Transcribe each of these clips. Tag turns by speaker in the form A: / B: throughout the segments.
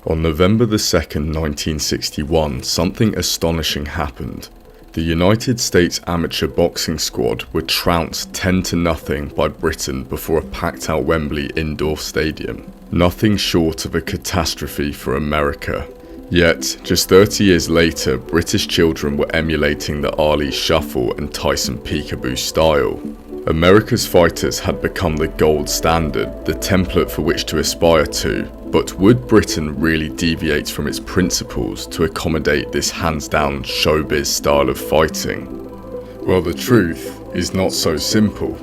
A: On November the 2nd, 1961, something astonishing happened. The United States amateur boxing squad were trounced 10-0 by Britain before a packed-out Wembley indoor stadium. Nothing short of a catastrophe for America. Yet, just 30 years later, British children were emulating the Ali Shuffle and Tyson Peekaboo style. America's fighters had become the gold standard, the template for which to aspire to, but would Britain really deviate from its principles to accommodate this hands-down showbiz style of fighting? Well, the truth is not so simple.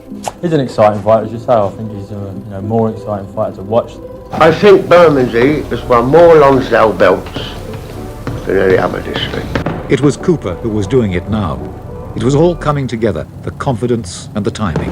B: He's an exciting fighter, as you say. I think he's a more exciting fighter to watch.
C: I think Bermondsey has won more Lonsdale belts than any other district.
D: It was Cooper who was doing it now. It was all coming together, the confidence and the timing.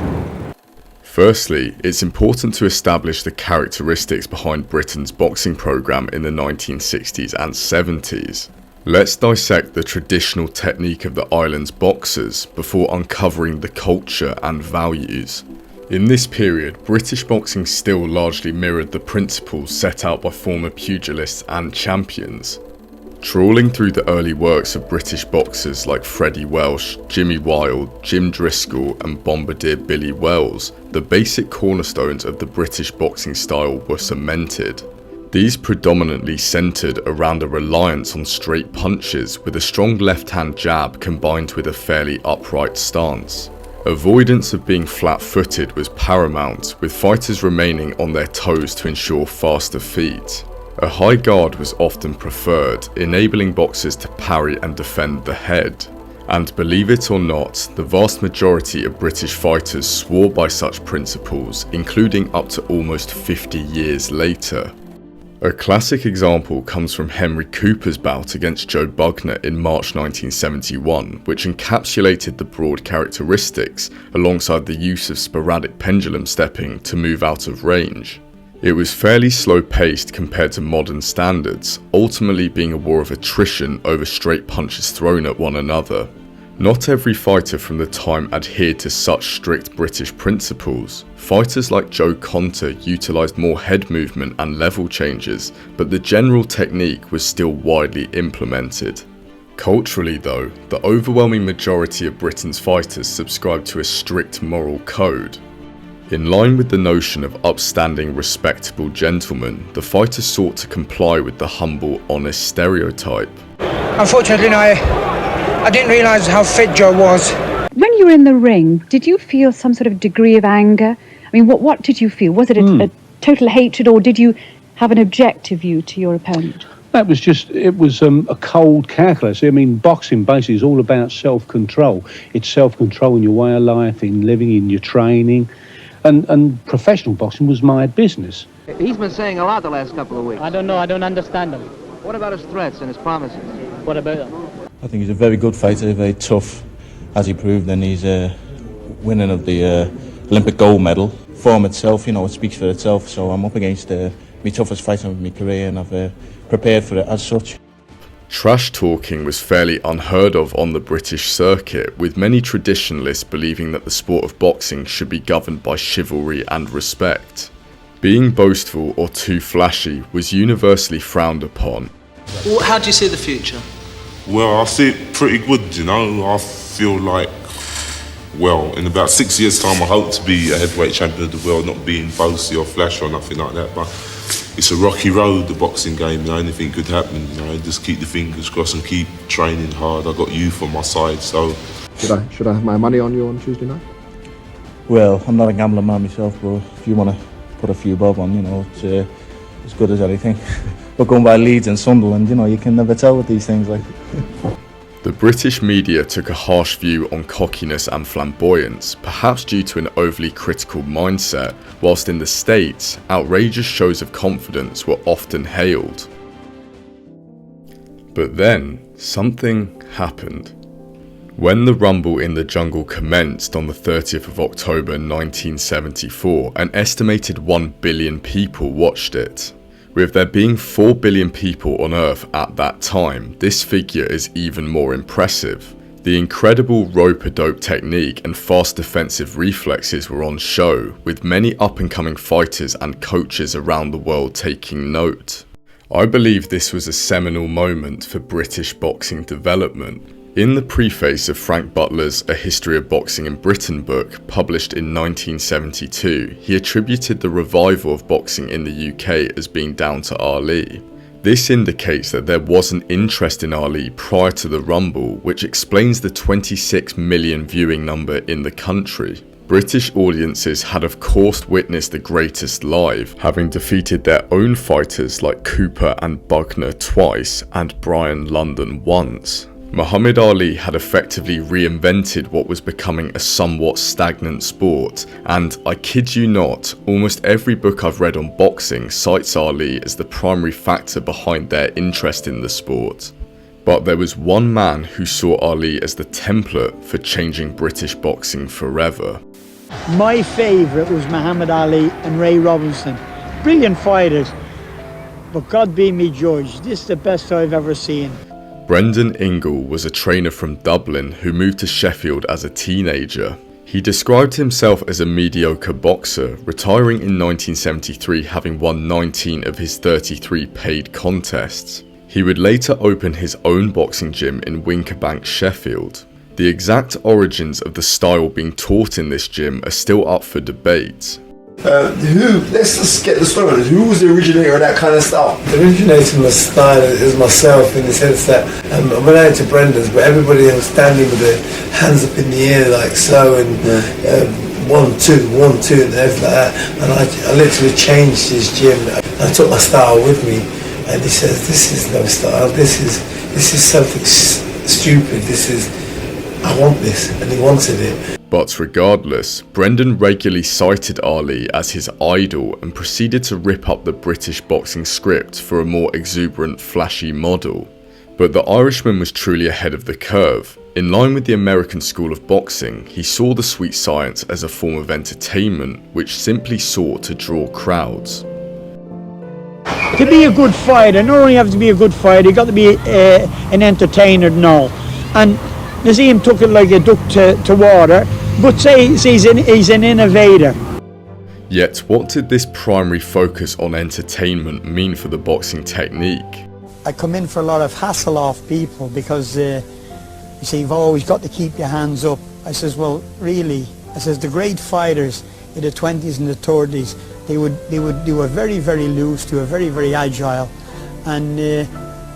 A: Firstly, it's important to establish the characteristics behind Britain's boxing programme in the 1960s and 70s. Let's dissect the traditional technique of the island's boxers before uncovering the culture and values. In this period, British boxing still largely mirrored the principles set out by former pugilists and champions. Trawling through the early works of British boxers like Freddie Welsh, Jimmy Wilde, Jim Driscoll and Bombardier Billy Wells, the basic cornerstones of the British boxing style were cemented. These predominantly centred around a reliance on straight punches with a strong left-hand jab combined with a fairly upright stance. Avoidance of being flat-footed was paramount, with fighters remaining on their toes to ensure faster feet. A high guard was often preferred, enabling boxers to parry and defend the head. And believe it or not, the vast majority of British fighters swore by such principles, including up to almost 50 years later. A classic example comes from Henry Cooper's bout against Joe Bugner in March 1971, which encapsulated the broad characteristics alongside the use of sporadic pendulum stepping to move out of range. It was fairly slow-paced compared to modern standards, ultimately being a war of attrition over straight punches thrown at one another. Not every fighter from the time adhered to such strict British principles. Fighters like Joe Conter utilised more head movement and level changes, but the general technique was still widely implemented. Culturally though, the overwhelming majority of Britain's fighters subscribed to a strict moral code. In line with the notion of upstanding, respectable gentlemen, the fighters sought to comply with the humble, honest stereotype.
E: Unfortunately, I didn't realise how fit Joe was.
F: When you were in the ring, did you feel some sort of degree of anger? I mean, what did you feel? Was it a total hatred, or did you have an objective view to your opponent?
G: That was a cold calculus. I mean, boxing basically is all about self-control. It's self-control in your way of life, in living, in your training. And professional boxing was my business.
H: He's been saying a lot the last couple of weeks.
I: I don't know, I don't understand him.
H: What about his threats and his promises?
I: What about them?
J: I think he's a very good fighter, very tough, as he proved, and he's winning of the Olympic gold medal. Form itself, it speaks for itself, so I'm up against my toughest fighter of my career, and I've prepared for it as such.
A: Trash talking was fairly unheard of on the British circuit, with many traditionalists believing that the sport of boxing should be governed by chivalry and respect. Being boastful or too flashy was universally frowned upon.
K: How do you see the future?
L: Well, I see it pretty good, I feel like, in about 6 years' time I hope to be a heavyweight champion of the world, not being boasty or flashy or nothing like that, but it's a rocky road, the boxing game, anything could happen, just keep the fingers crossed and keep training hard. I've got youth on my side, so...
M: Should I have my money on you on Tuesday night?
J: Well, I'm not a gambling man myself, but if you want to put a few bob on, it's as good as anything. But going by Leeds and Sunderland, you can never tell with these things, like...
A: The British media took a harsh view on cockiness and flamboyance, perhaps due to an overly critical mindset, whilst in the States, outrageous shows of confidence were often hailed. But then, something happened. When the Rumble in the Jungle commenced on the 30th of October 1974, an estimated 1 billion people watched it. With there being 4 billion people on Earth at that time, this figure is even more impressive. The incredible rope-a-dope technique and fast defensive reflexes were on show, with many up-and-coming fighters and coaches around the world taking note. I believe this was a seminal moment for British boxing development. In the preface of Frank Butler's A History of Boxing in Britain book, published in 1972, he attributed the revival of boxing in the UK as being down to Ali. This indicates that there was an interest in Ali prior to the Rumble, which explains the 26 million viewing number in the country. British audiences had of course witnessed the greatest live, having defeated their own fighters like Cooper and Buckner twice and Brian London once. Muhammad Ali had effectively reinvented what was becoming a somewhat stagnant sport, and I kid you not, almost every book I've read on boxing cites Ali as the primary factor behind their interest in the sport. But there was one man who saw Ali as the template for changing British boxing forever.
N: My favourite was Muhammad Ali and Ray Robinson. Brilliant fighters, but God be me judge, this is the best I've ever seen.
A: Brendan Ingle was a trainer from Dublin who moved to Sheffield as a teenager. He described himself as a mediocre boxer, retiring in 1973 having won 19 of his 33 paid contests. He would later open his own boxing gym in Winkerbank, Sheffield. The exact origins of the style being taught in this gym are still up for debate.
O: Let's just get the story on it. Who was the originator of that kind of style?
P: The originator of my style is myself, in the sense that I went out to Brendan's, but everybody was standing with their hands up in the air like so, and 1, 2, 1, 2, and everything like that. And I literally changed his gym. I took my style with me, and he says, "This is no style. This is something stupid. I want this," and he wanted it.
A: But regardless, Brendan regularly cited Ali as his idol and proceeded to rip up the British boxing script for a more exuberant, flashy model. But the Irishman was truly ahead of the curve. In line with the American school of boxing, he saw the sweet science as a form of entertainment which simply sought to draw crowds.
N: To be a good fighter, not only have to be a good fighter, you got to be an entertainer now. And Nazim took it like a duck to water, but say he's an innovator.
A: Yet what did this primary focus on entertainment mean for the boxing technique?
N: I come in for a lot of hassle off people because you see, you've always got to keep your hands up. I says, well, really, I says the great fighters in the 20s and the 30s, they were very, very loose, they were very, very agile, and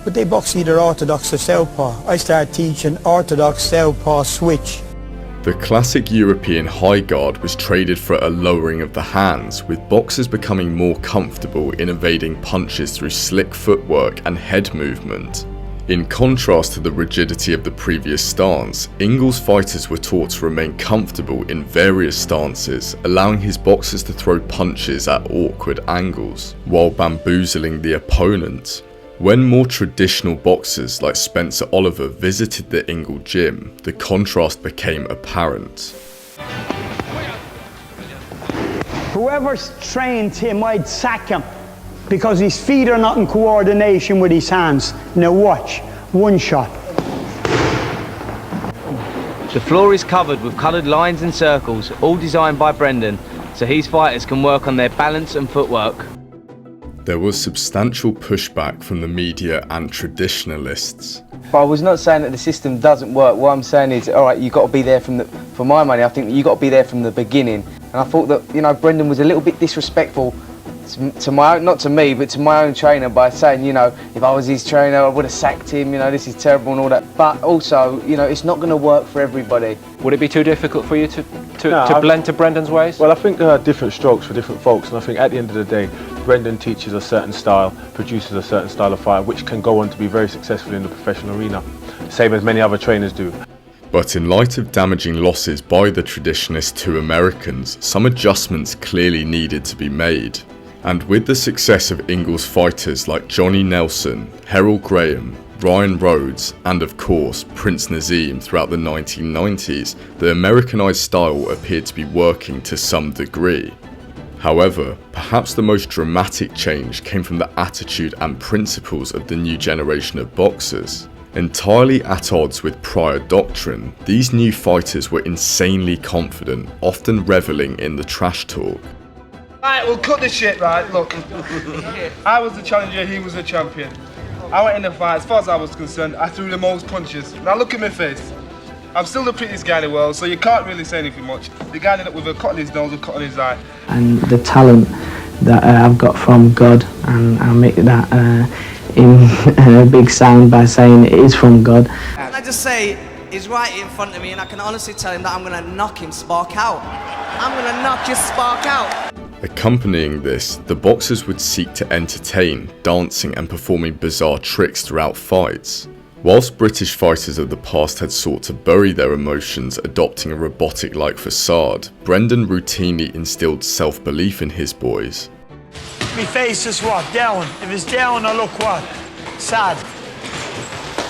N: but they boxed either orthodox or southpaw. I started teaching orthodox southpaw switch.
A: The classic European high guard was traded for a lowering of the hands, with boxers becoming more comfortable in evading punches through slick footwork and head movement. In contrast to the rigidity of the previous stance, Ingle's fighters were taught to remain comfortable in various stances, allowing his boxers to throw punches at awkward angles, while bamboozling the opponent. When more traditional boxers like Spencer Oliver visited the Ingle gym, the contrast became apparent.
N: Whoever's trained him, I'd sack him, because his feet are not in coordination with his hands. Now watch, one shot.
H: The floor is covered with coloured lines and circles, all designed by Brendan, so his fighters can work on their balance and footwork.
A: There was substantial pushback from the media and traditionalists.
H: But I was not saying that the system doesn't work. What I'm saying is, all right, you've got to be there for my money, I think that you've got to be there from the beginning. And I thought that, you know, Brendan was a little bit disrespectful to my own, not to me, but to my own trainer by saying, you know, if I was his trainer, I would have sacked him, you know, this is terrible and all that. But also, you know, it's not going to work for everybody.
Q: Would it be too difficult for you to blend to Brendan's ways?
R: Well, I think there are different strokes for different folks, and I think at the end of the day, Brendan teaches a certain style, produces a certain style of fight, which can go on to be very successful in the professional arena, same as many other trainers do.
A: But in light of damaging losses by the traditionalists to Americans, some adjustments clearly needed to be made. And with the success of Ingle's fighters like Johnny Nelson, Harold Graham, Ryan Rhodes, and of course Prince Nazim throughout the 1990s, the Americanized style appeared to be working to some degree. However, perhaps the most dramatic change came from the attitude and principles of the new generation of boxers. Entirely at odds with prior doctrine, these new fighters were insanely confident, often reveling in the trash talk.
S: Right, well, cut this shit, right? Look, I was the challenger, he was the champion. I went in the fight, as far as I was concerned, I threw the most punches. Now look at my face. I'm still the prettiest guy in the world, so you can't really say anything much. The guy ended up with a cut on his nose, a cut on his eye.
T: And the talent that I've got from God, and I'll make that in a big sound by saying it is from God.
K: Can I just say, he's right in front of me, and I can honestly tell him that I'm going to knock him spark out. I'm going to knock your spark out.
A: Accompanying this, the boxers would seek to entertain, dancing and performing bizarre tricks throughout fights. Whilst British fighters of the past had sought to bury their emotions, adopting a robotic-like facade, Brendan routinely instilled self-belief in his boys.
N: My face is what? Down. If it's down, I look what? Sad.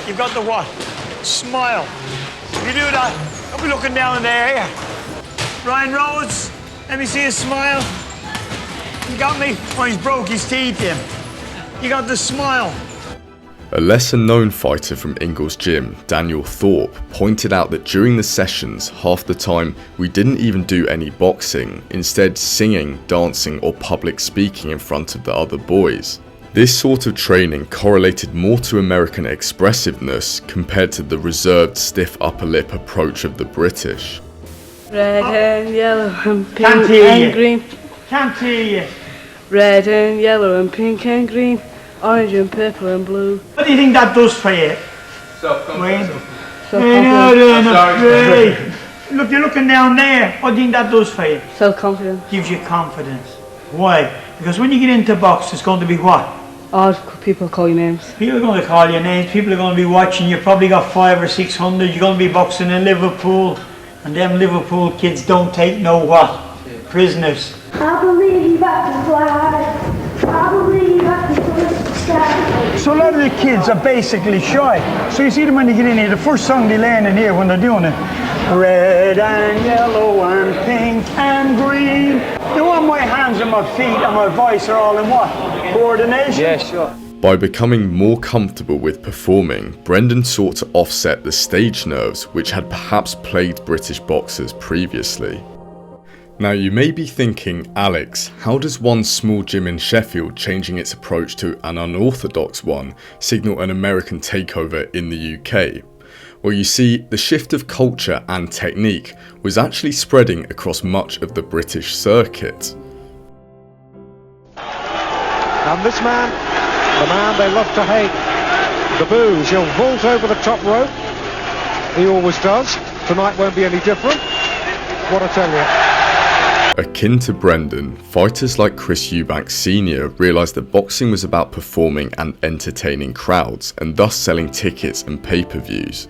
N: You've got the what? Smile. If you do that, I'll be looking down there. Ryan Rhodes, let me see a smile. You got me? Oh, he's broke his teeth in. You got the smile.
A: A lesser-known fighter from Ingle's gym, Daniel Thorpe, pointed out that during the sessions, half the time we didn't even do any boxing, instead singing, dancing or public speaking in front of the other boys. This sort of training correlated more to American expressiveness compared to the reserved, stiff upper lip approach of the British.
U: Red and yellow and pink
N: Can't hear
U: and
N: you.
U: green.
N: Can't hear you.
U: Red and yellow and pink and green. Orange and purple and blue.
N: What do you think that does for you? Wayne? Look, you're looking down there. What do you think that does for you?
U: Self-confidence.
N: Gives you confidence. Why? Because when you get into box, it's going to be what?
U: Oh, people call you names.
N: People are going to call you names. People are going to be watching. You probably got 500 or 600. You're going to be boxing in Liverpool. And them Liverpool kids don't take no what? Prisoners.
V: I believe I can fly. I believe I can touch the sky.
N: So a lot of the kids are basically shy. So you see them when they get in here, the first song they learn in here when they're doing it. Red and yellow and pink and green. You want my hands and my feet and my voice are all in what? Coordination?
U: Yeah, sure.
A: By becoming more comfortable with performing, Brendan sought to offset the stage nerves which had perhaps plagued British boxers previously. Now you may be thinking, Alex, how does one small gym in Sheffield changing its approach to an unorthodox one signal an American takeover in the UK? Well, you see, the shift of culture and technique was actually spreading across much of the British circuit.
W: And this man, the man they love to hate, the Booze, he'll vault over the top rope. He always does. Tonight won't be any different. What I tell you.
A: Akin to Brendan, fighters like Chris Eubank Sr. realised that boxing was about performing and entertaining crowds, and thus selling tickets and pay-per-views.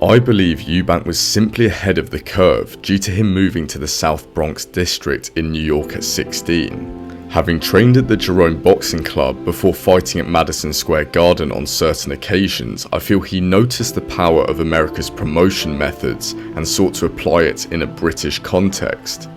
A: I believe Eubank was simply ahead of the curve due to him moving to the South Bronx district in New York at 16. Having trained at the Jerome Boxing Club before fighting at Madison Square Garden on certain occasions, I feel he noticed the power of America's promotion methods and sought to apply it in a British context.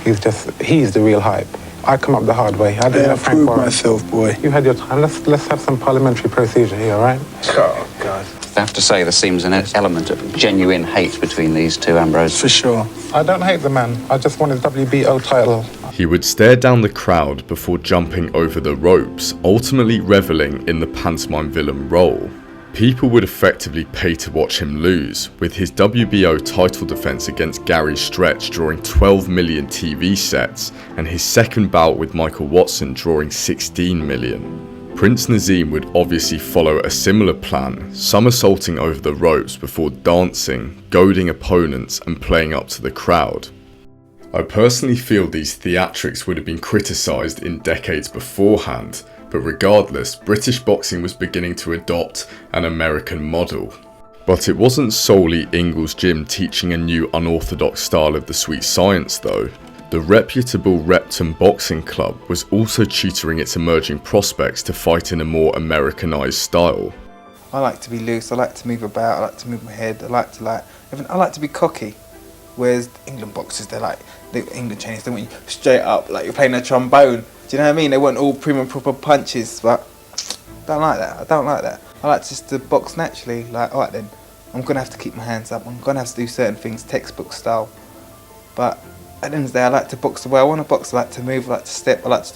X: He's the real hype. I come up the hard way. I didn't have Frank myself, boy. You had your time. Let's have some parliamentary procedure here, all right?
W: Oh, God.
Y: I have to say, there seems an element of genuine hate between these two, Ambrose.
X: For sure. I don't hate the man. I just want his WBO title.
A: He would stare down the crowd before jumping over the ropes, ultimately reveling in the pantomime villain role. People would effectively pay to watch him lose, with his WBO title defense against Gary Stretch drawing 12 million TV sets, and his second bout with Michael Watson drawing 16 million. Prince Nazim would obviously follow a similar plan, somersaulting over the ropes before dancing, goading opponents and playing up to the crowd. I personally feel these theatrics would have been criticised in decades beforehand, but regardless, British boxing was beginning to adopt an American model. But it wasn't solely Ingle's gym teaching a new unorthodox style of the sweet science though. The reputable Repton Boxing Club was also tutoring its emerging prospects to fight in a more Americanized style.
H: I like to be loose, I like to move about, I like to move my head, I like to be cocky. Whereas England boxers, the England trainees, they want you straight up, like you're playing a trombone. Do you know what I mean? They want all prim and proper punches, but I don't like that. I like just to box naturally, like, alright then, I'm going to have to keep my hands up, I'm going to have to do certain things textbook style. But
B: at the end of the day, I like to box the way I want to box. I like to move, I like to step, I like to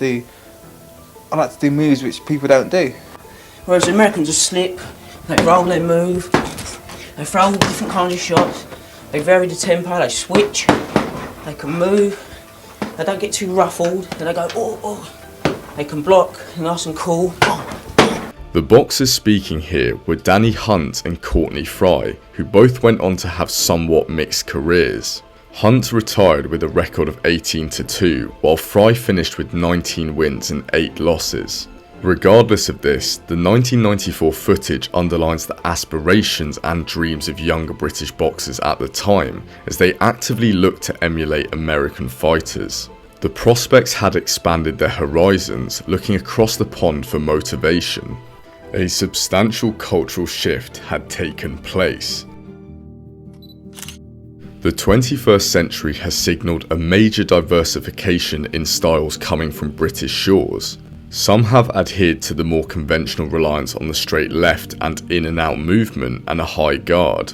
B: do moves which people don't do.
C: Whereas the Americans just slip, they roll, they move, they throw different kinds of shots, they vary the tempo, they switch, they can move, they don't get too ruffled, then they go, they can block, nice and cool.
A: The boxers speaking here were Danny Hunt and Courtney Fry, who both went on to have somewhat mixed careers. Hunt retired with a record of 18-2, while Fry finished with 19 wins and 8 losses. Regardless of this, the 1994 footage underlines the aspirations and dreams of younger British boxers at the time, as they actively looked to emulate American fighters. The prospects had expanded their horizons, looking across the pond for motivation. A substantial cultural shift had taken place. The 21st century has signalled a major diversification in styles coming from British shores. Some have adhered to the more conventional reliance on the straight left and in and out movement and a high guard.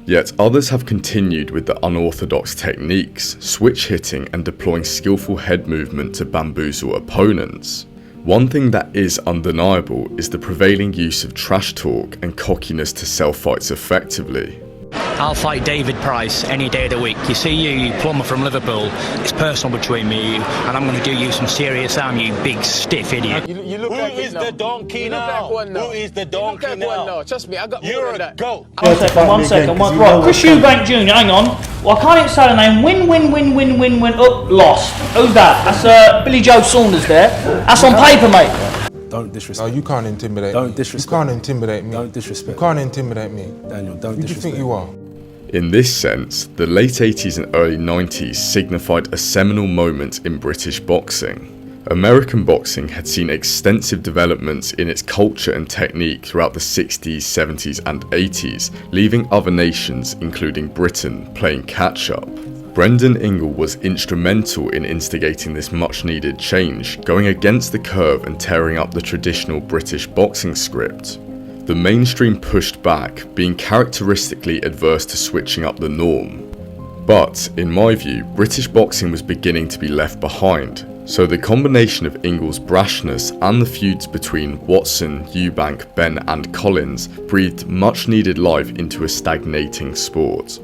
A: Yet others have continued with the unorthodox techniques, switch hitting and deploying skillful head movement to bamboozle opponents. One thing that is undeniable is the prevailing use of trash talk and cockiness to sell fights effectively.
D: I'll fight David Price any day of the week. You see you plumber from Liverpool, it's personal between me and you, and I'm going to do you some serious harm, you big stiff idiot.
E: You look like
D: is the donkey now?
E: Who is the donkey now? Trust me, I got more than that. Go.
I: One second. Right, Chris Eubank Jr., hang on. Well, I can't even say the name. Win, lost. Who's that? That's Billy Joe Saunders there. That's on paper, mate.
E: Don't disrespect.
F: No, you can't intimidate me.
E: Don't disrespect.
F: You can't intimidate me.
E: Don't disrespect.
F: You can't intimidate me.
E: Daniel, don't
F: Who do you
E: disrespect.
F: think you are?
A: In this sense, the late 80s and early 90s signified a seminal moment in British boxing. American boxing had seen extensive developments in its culture and technique throughout the 60s, 70s and 80s, leaving other nations, including Britain, playing catch-up. Brendan Ingle was instrumental in instigating this much-needed change, going against the curve and tearing up the traditional British boxing script. The mainstream pushed back, being characteristically adverse to switching up the norm. But, in my view, British boxing was beginning to be left behind, so the combination of Ingle's brashness and the feuds between Watson, Eubank, Benn and Collins breathed much needed life into a stagnating sport.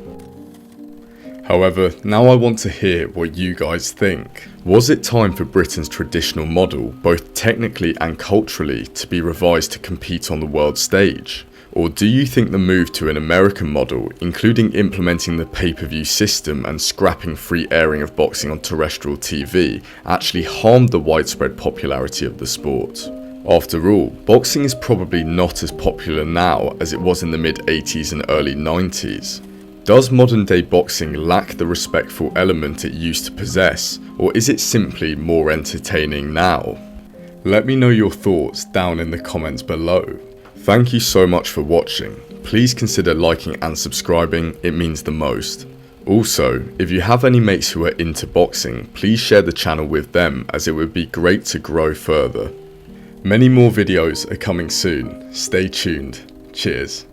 A: However, now I want to hear what you guys think. Was it time for Britain's traditional model, both technically and culturally, to be revised to compete on the world stage? Or do you think the move to an American model, including implementing the pay-per-view system and scrapping free airing of boxing on terrestrial TV, actually harmed the widespread popularity of the sport? After all, boxing is probably not as popular now as it was in the mid-80s and early 90s. Does modern day boxing lack the respectful element it used to possess, or is it simply more entertaining now? Let me know your thoughts down in the comments below. Thank you so much for watching. Please consider liking and subscribing, it means the most. Also, if you have any mates who are into boxing, please share the channel with them as it would be great to grow further. Many more videos are coming soon, stay tuned, cheers.